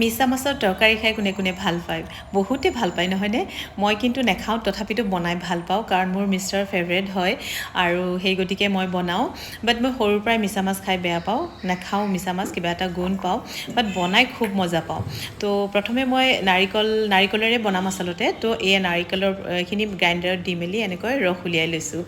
মিছা মাছৰ তৰকাৰী খাই কোনে কোনে ভাল পায় বহুতে ভাল পায় নহয়নে মই কিন্তু নেখাওঁ তথাপিতো বনাই ভাল পাওঁ কাৰণ মোৰ মিষ্টাৰ ফেভৰেট হয় আৰু সেই গতিকে মই বনাওঁ বাট মই সৰুৰ পৰাই মিছা মাছ খাই বেয়া পাওঁ নাখাওঁ মিছা মাছ কিবা এটা গুণ পাওঁ বাট বনাই খুব মজা পাওঁ তো প্ৰথমে মই নাৰিকলেৰে বনাম আচলতে তো এই নাৰিকলৰ খিনি গ্ৰাইণ্ডাৰত দি মেলি এনেকৈ ৰস উলিয়াই লৈছোঁ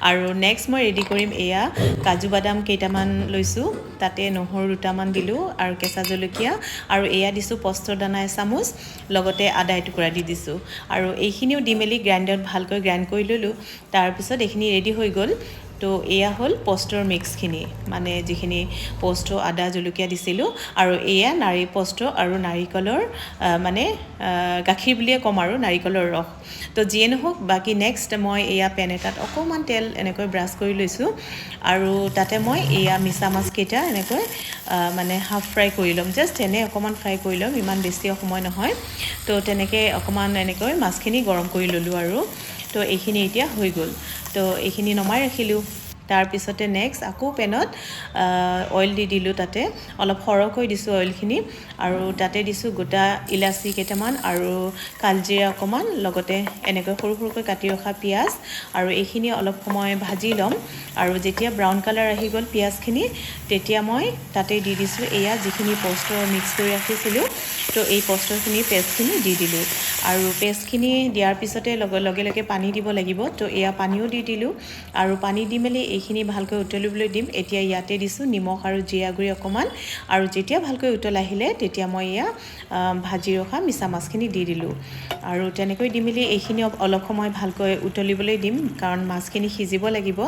আৰু নেক্সট মই ৰেডি কৰিম এয়া কাজু বাদাম কেইটামান লৈছোঁ তাতে নহৰু দুটামান দিলোঁ আৰু কেঁচা জলকীয়া আৰু এয়া দিছোঁ পস্তৰ দানা এচামুচ লগতে আদা এটুকুৰা দি দিছোঁ আৰু এইখিনিও দি মেলি গ্ৰাইণ্ডাৰত ভালকৈ গ্ৰাইণ্ড কৰি ল'লোঁ তাৰপিছত এইখিনি ৰেডি হৈ গ'ল তো এয়া হ'ল পস্তৰ মিক্সখিনি মানে যিখিনি পস্ত আদা জলকীয়া দিছিলোঁ আৰু এয়া পস্ত আৰু নাৰিকলৰ মানে গাখীৰ বুলিয়ে ক'ম আৰু নাৰিকলৰ ৰস তো যিয়ে নহওক বাকী নেক্সট মই এয়া পেন এটাত অকণমান তেল এনেকৈ ব্ৰাছ কৰি লৈছোঁ আৰু তাতে মই এয়া মিছা মাছকেইটা এনেকৈ মানে হাফ ফ্ৰাই কৰি ল'ম জাষ্ট এনে অকণমান ফ্ৰাই কৰি ল'ম ইমান বেছি সময় নহয় তো তেনেকৈ অকণমান এনেকৈ মাছখিনি গৰম কৰি ল'লোঁ আৰু তো এইখিনি এতিয়া হৈ গ'ল তো এইখিনি নমাই ৰাখিলোঁ তাৰপিছতে নেক্সট আকৌ পেনত অইল দি দিলোঁ তাতে অলপ সৰহকৈ দিছোঁ অইলখিনি আৰু তাতে দিছোঁ গোটা ইলাচি কেইটামান আৰু কালজিৰা অকণমান লগতে এনেকৈ সৰু সৰুকৈ কাটি ৰখা পিঁয়াজ আৰু এইখিনি অলপ সময় ভাজি ল'ম আৰু যেতিয়া ব্ৰাউন কালাৰ আহি গ'ল পিঁয়াজখিনি তেতিয়া মই তাতে দি দিছোঁ এয়া যিখিনি পস্তৰ মিক্স কৰি ৰাখিছিলোঁ তো এই পস্তৰখিনি পেষ্টখিনি দি দিলোঁ আৰু পেষ্টখিনি দিয়াৰ পিছতে লগে লগে পানী দিব লাগিব তো এয়া পানীও দি দিলোঁ আৰু পানী দি মেলি এইখিনি ভালকৈ উতলিবলৈ দিম এতিয়া ইয়াতে দিছোঁ নিমখ আৰু জিৰা গুড়ি অকণমান আৰু যেতিয়া ভালকৈ উতল আহিলে তেতিয়া মই এয়া ভাজি ৰখা মিছা মাছখিনি দি দিলোঁ আৰু তেনেকৈ দি মেলি এইখিনি অলপ সময় ভালকৈ উতলিবলৈ দিম কাৰণ মাছখিনি সিজিব লাগিব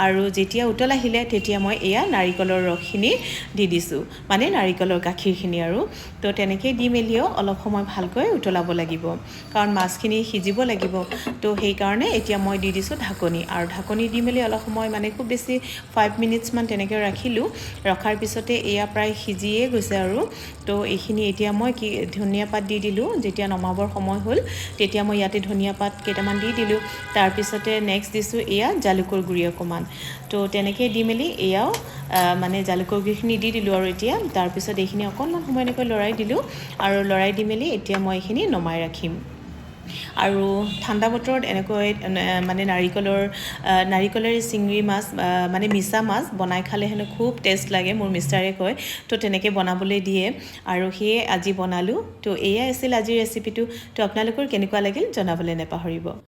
আৰু যেতিয়া উতল আহিলে তেতিয়া মই এয়া নাৰিকলৰ ৰসখিনি দি দিছোঁ মানে নাৰিকলৰ গাখীৰখিনি আৰু তো তেনেকৈ দি মেলিও অলপ সময় ভালকৈ উতলাব লাগিব কাৰণ মাছখিনি সিজিব লাগিব তো সেইকাৰণে এতিয়া মই দি দিছোঁ ঢাকনি আৰু ঢাকনি দি মেলি অলপ সময় মানে খুব বেছি 5 মিনিটছমান তেনেকৈ ৰাখিলোঁ ৰখাৰ পিছতে এয়া প্ৰায় সিজিয়ে গৈছে আৰু তো এইখিনি এতিয়া মই ধনিয়া পাত দি দিলোঁ যেতিয়া নমাবৰ সময় হ'ল তেতিয়া মই ইয়াতে ধনিয়া পাত কেইটামান দি দিলোঁ তাৰপিছতে নেক্সট দিছোঁ এয়া জালুকৰ গুড়ি অকণমান তো তেনেকৈ দি মেলি এয়াও মানে জালুকৰ গুড়িখিনি দি দিলোঁ আৰু এতিয়া তাৰপিছত এইখিনি অকণমান সময় এনেকৈ লৰাই দিলোঁ আৰু লৰাই দি মেলি এতিয়া মই এইখিনি নমাই ৰাখিম আৰু ঠাণ্ডা বতৰত এনেকৈ মানে নাৰিকলেৰে চিংৰি মাছ মানে মিছা মাছ বনাই খালে হেনো খুব টেষ্ট লাগে মোৰ মিষ্টাৰে কয় তো তেনেকৈ বনাবলৈ দিয়ে আৰু সেয়ে আজি বনালোঁ তো এয়াই আছিল আজিৰ ৰেচিপিটো তো আপোনালোকৰ কেনেকুৱা লাগিল জনাবলৈ নাপাহৰিব